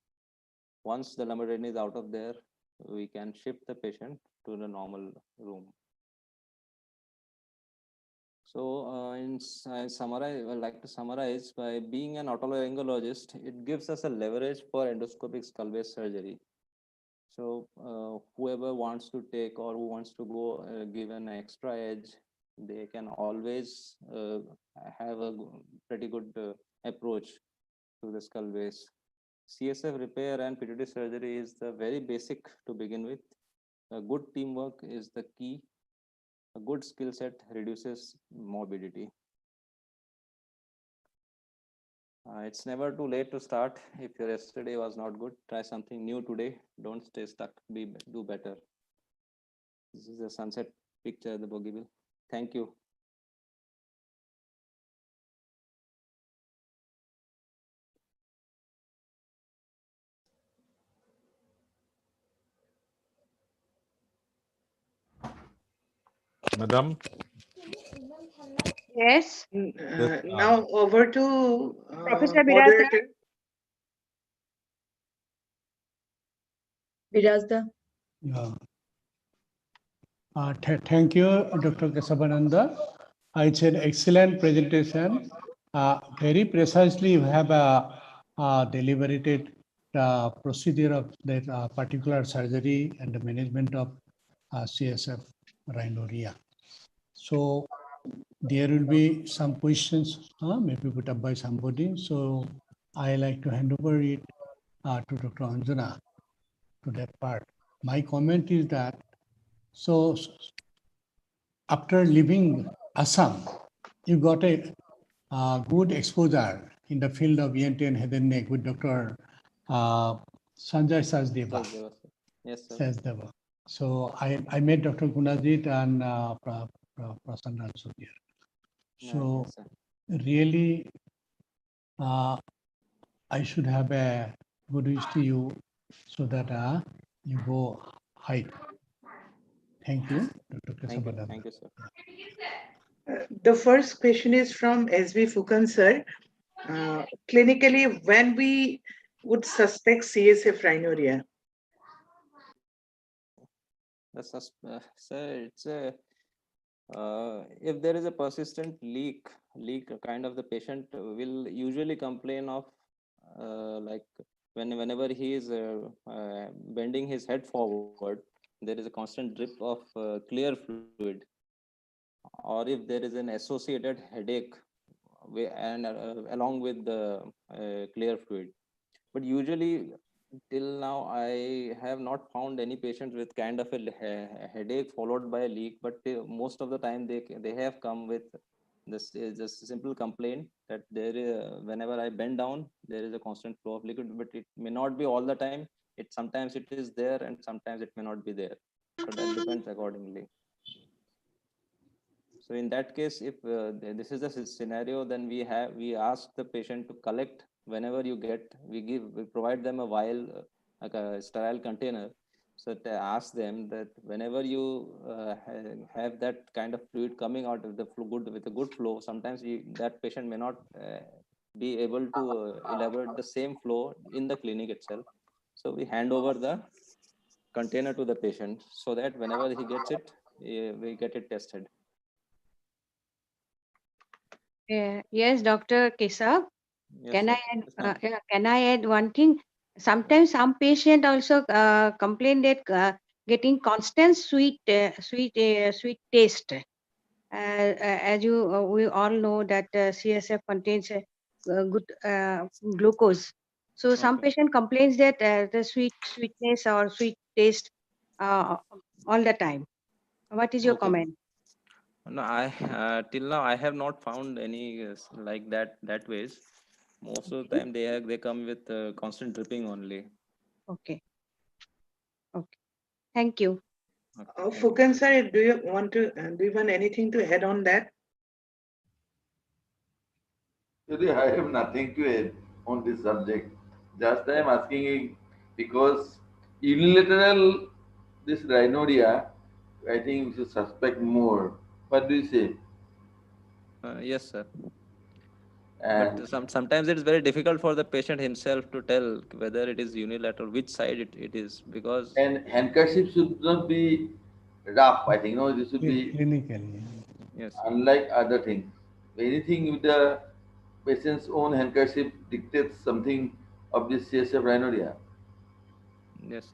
Once the lumbar drain is out of there, we can shift the patient to the normal room. So, I would like to summarize by being an otolaryngologist, it gives us a leverage for endoscopic skull base surgery. So, whoever wants to take or who wants to go give an extra edge, they can always have a pretty good approach to the skull base. CSF repair and pituitary surgery is the very basic to begin with. Good teamwork is the key. A good skill set reduces morbidity. It's never too late to start. If your yesterday was not good, try something new today. Don't stay stuck. Do better. This is a sunset picture, the Bogeyville. Thank you. Madam. Yes, Now over to Professor Birasa. moderator. Virajda. Yeah. Thank you, Dr. Kesavananda. It's an excellent presentation. Very precisely, you have deliberated the procedure of that particular surgery and the management of CSF rhinorrhea. So there will be some questions maybe put up by somebody. So I like to hand over it to Dr. Anjana to that part. My comment is that so after leaving Assam, you got a good exposure in the field of ENT and head and neck with Dr. Sanjay Sachdeva. Sachdeva, sir. Yes, sir. Sachdeva. So I met Dr. Gunajit and Prasanna also there. So Yes, sir. really, I should have a good wish to you so that you go high. Thank you, Dr. Kesavananda. Thank you, sir. The first question is from S.V. Fukan sir. Clinically, when we would suspect CSF rhinorrhea? Sir, it's a if there is a persistent leak kind of, the patient will usually complain of like whenever he is bending his head forward, there is a constant drip of clear fluid, or if there is an associated headache and along with the clear fluid. But usually till now I have not found any patient with kind of a headache followed by a leak, but most of the time they have come with this is just a simple complaint that there is, whenever I bend down there is a constant flow of liquid, but it may not be all the time. It sometimes it is there and sometimes it may not be there, so that depends accordingly. So in that case, if this is the scenario, then we ask the patient to collect whenever you get. We provide them a vial, like a sterile container. So to ask them that whenever you have that kind of fluid coming out of the good with a good flow, sometimes that patient may not be able to elaborate the same flow in the clinic itself. So we hand over the container to the patient so that whenever he gets it, we get it tested. Yes, Dr. Kesab. Yes, Can sir. I add? Yes, ma'am. Can I add one thing? Sometimes some patient also complain that getting constant sweet taste. As we all know that CSF contains good glucose. So some Okay. patient complains that the sweetness or sweet taste uh, all the time. What is your Okay. comment? No, I till now I have not found any like that ways. Most of the Okay. time they come with constant dripping only. Okay. Okay. Thank you. Okay, thank you. Fukan sir, do you want anything to add on that? Really, I have nothing to add on this subject. Just I am asking because unilateral this rhinorrhea, I think we should suspect more. What do you say? Yes, sir. But And sometimes it's very difficult for the patient himself to tell whether it is unilateral, which side it is, because and handkerchief should not be rough. I think no, this should be Clinically. yes, unlike other things. Anything with the patient's own handkerchief dictates something of this CSF rhinorrhea. yes,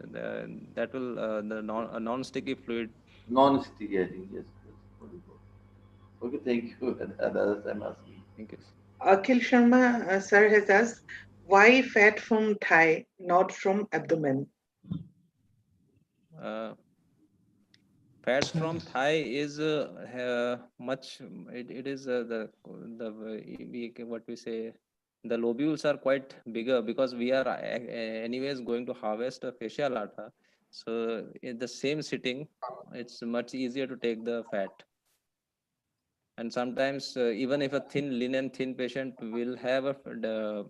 that will the non-sticky fluid. Non-sticky, I think, yes. That's what you call. Okay, thank you. Others I'm asking. Thank you. Akhil Sharma sir has asked, why fat from thigh, not from abdomen? Uh, Fat from thigh is much. It is the what we say. The lobules are quite bigger because we are anyways going to harvest a fascia lata. So in the same sitting, it's much easier to take the fat. And sometimes even if a lean and thin patient will have the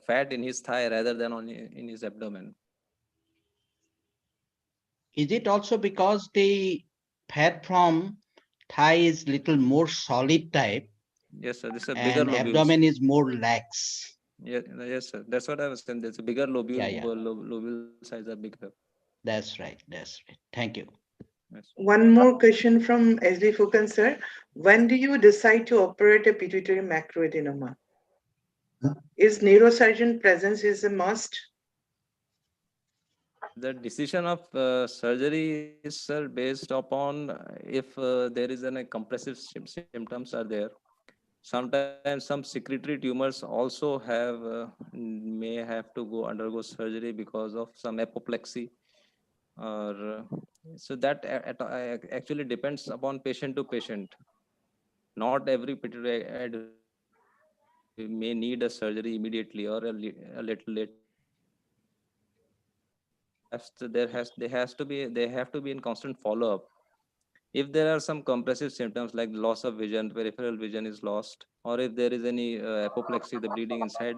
fat in his thigh rather than in his abdomen. Is it also because the fat from thigh is little more solid type Yes, sir. This is a bigger and lobules. abdomen is more lax. Yeah, yes, sir. That's what I was saying. There's a bigger Yeah, yeah, lobule size are bigger. that's right. That's right. Thank you. Yes. One more question from S.B. Fukan, sir. When do you decide to operate a pituitary macroadenoma? Is neurosurgeon presence is a must? The decision of surgery is, sir, based upon if there is any compressive symptoms are there. Sometimes some secretory tumors also have may have to go undergo surgery because of some apoplexy, or so that actually depends upon patient to patient. Not every pituitary may need a surgery immediately or a little later. They have to be in constant follow up. If there are some compressive symptoms like loss of vision, peripheral vision is lost, or if there is any apoplexy, the bleeding inside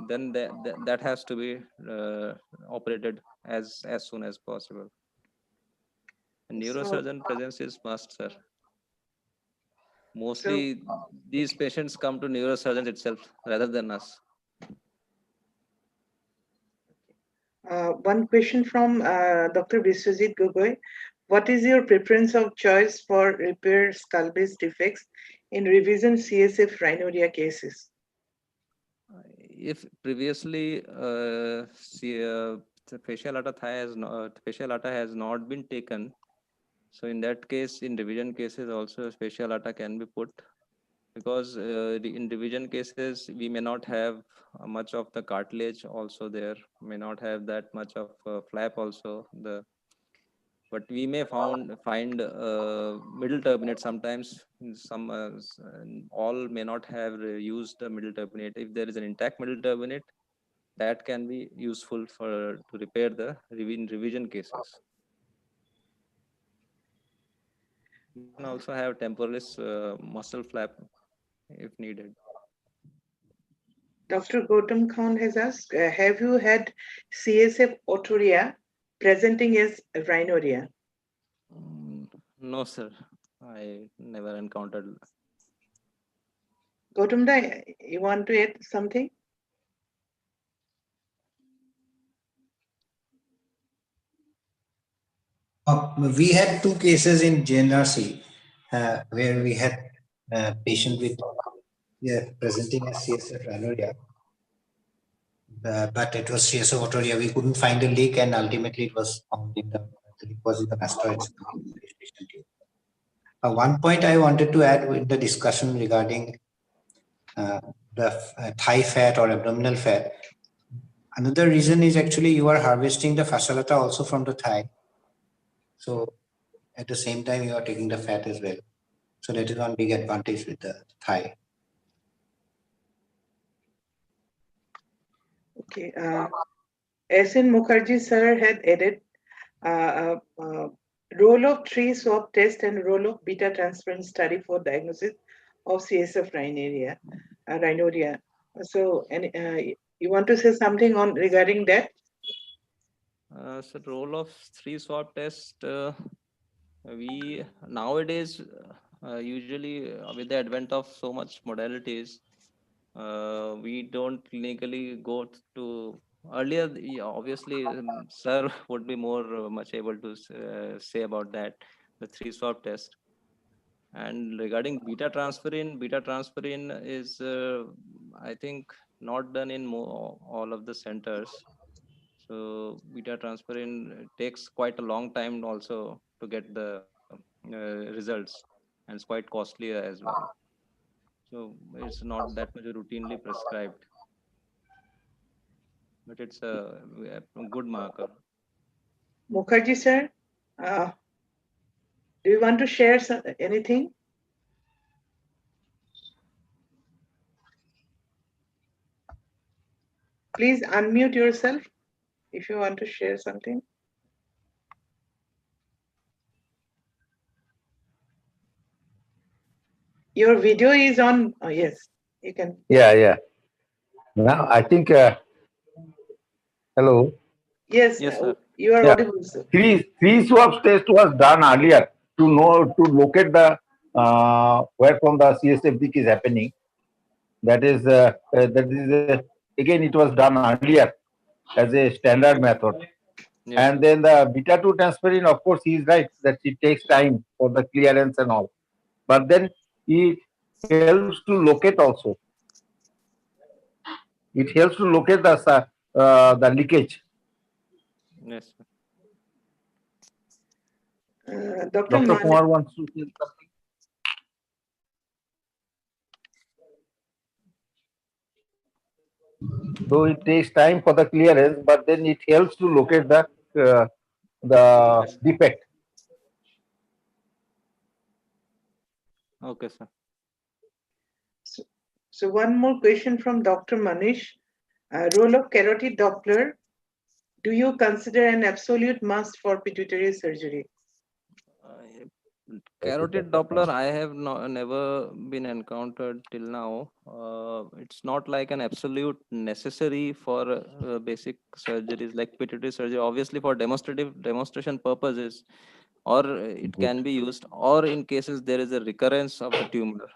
then that has to be uh, operated as soon as possible. A So, neurosurgeon presence is must, sir. so Mostly these patients come to neurosurgeons itself rather than us. one question from Dr. Biswajit Gogoi. What is your preference of choice for repair skull base defects in revision CSF rhinorrhea cases? If previously the facial atta has not been taken, so in that case, in revision cases also facial atta can be put, because in revision cases we may not have much of the cartilage also there, may not have that much of flap also, the but we may find middle turbinate sometimes. Some all may not have used the middle turbinate. If there is an intact middle turbinate, that can be useful for to repair the revision cases. We can also have temporalis muscle flap if needed. Dr. Gautam Khan has asked, have you had CSF otorrhea presenting as rhinorrhea? No, sir. I never encountered. Gautam Da, you want to add something? We had two cases in JNRC where we had a patient with presenting as CSF rhinorrhea, but it was CSF otorrhea. We couldn't find a leak, and ultimately it was found in the leak was in the mastoid patient. One point I wanted to add with the discussion regarding the thigh fat or abdominal fat. Another reason is actually you are harvesting the fasciolata also from the thigh. So at the same time, you are taking the fat as well. So that is one big advantage with the thigh. Okay. S.N. Mukherjee sir had added role of 3 swab test and role of beta transferrin study for diagnosis of CSF rhinorrhea. So, you want to say something on regarding that? So role of 3 swab test, we nowadays usually with the advent of so much modalities, we don't clinically go to earlier. Obviously, sir would be more much able to say about that, the 3 swab test. And regarding beta transferrin is I think not done in all of the centers. So beta transferrin takes quite a long time also to get the results, and it's quite costly as well. So it's not that much routinely prescribed, but it's a good marker. Mukherjee sir, do you want to share anything? Please unmute yourself if you want to share something. Your video is on. Oh, yes, you can. Yeah. Now I think. Hello. Yes, Yes, sir. you are Yeah. audible, sir. Three swabs test was done earlier to know to locate the where from the CSF leak is happening. That is again it was done earlier as a standard method. Yes, And sir. then the beta 2 transferrin, of course, he is right that it takes time for the clearance and all. But then it helps to locate also. It helps to locate the leakage. Yes, sir. Dr. Dr. Kumar wants to say something. Though it takes time for the clearance, but then it helps to locate the Yes, sir. defect. Okay, sir. So one more question from Dr. Manish. Role of carotid Doppler. Do you consider an absolute must for pituitary surgery? Carotid Doppler, I have never been encountered till now. It's not like an absolute necessary for basic surgeries like pituitary surgery. Obviously, for demonstration purposes, or it can be used, or in cases there is a recurrence of the tumor.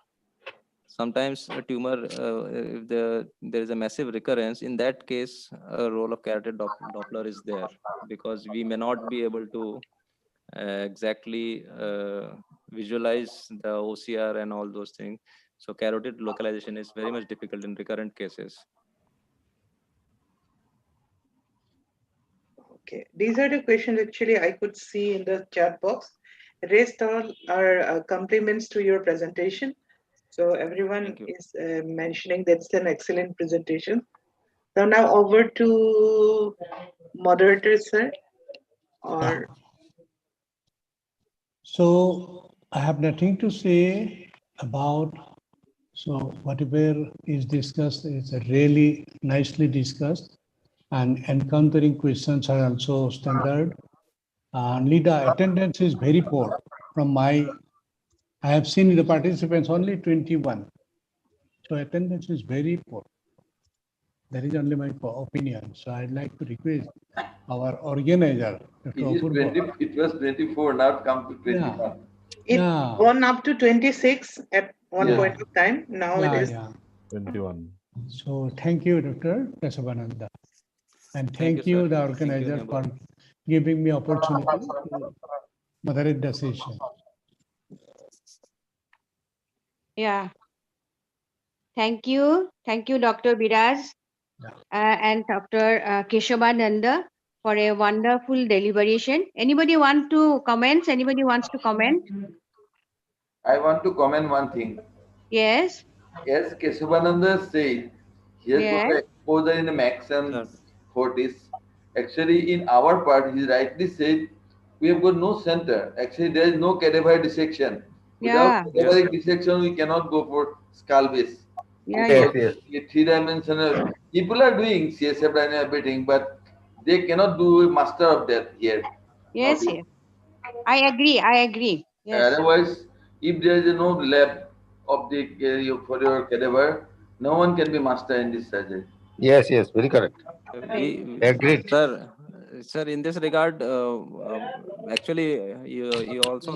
Sometimes a tumor, if there is a massive recurrence, in that case, a role of carotid Doppler is there because we may not be able to exactly visualize the OCR and all those things. So carotid localization is very much difficult in recurrent cases. Okay, these are the questions actually I could see in the chat box. Rest all are compliments to your presentation. So everyone Thank you. is mentioning that's an excellent presentation. So now over to moderator, sir. Or So I have nothing to say about, so whatever is discussed is really nicely discussed, and encountering questions are also standard. Only the attendance is very poor from my, I have seen the participants only 21. So attendance is very poor. That is only my opinion. So I'd like to request our organizer, Dr. It is Apurva. 20. It was 24. Now it come to Yeah, 21. it yeah, gone up to 26 at one Yes. point of time. Now it yeah, is yeah. 21. So thank you, Dr. Kesavananda. And Thank you, thank sir. you, the Thank you, organizer, neighbor. for giving me opportunity to moderate the session. Yeah. Thank you. Thank you, Dr. Biraj Yeah. and Dr. Keshavananda for a wonderful deliberation. Anybody want to comment? Anybody wants to comment? I want to comment one thing. Yes. As Kesavananda said, he has got Yes. an exposure in the Max and Sir. Fortis. Actually, in our part, he rightly said, we have got no center. Actually, there is no cadaver dissection. Without Yeah. Yes, cadaveric sir. dissection, we cannot go for skull base. Yeah. Yes, Yeah. Because yes. three-dimensional, people are doing CSF and everything, but they cannot do a master of that here Yes. nowadays. Yes. I agree. I agree. Yes. Otherwise, if there is no lab of the for your cadaver, no one can be master in this surgery. Yes, yes, very correct. Right. Agreed. Sir, sir, in this regard, actually, you also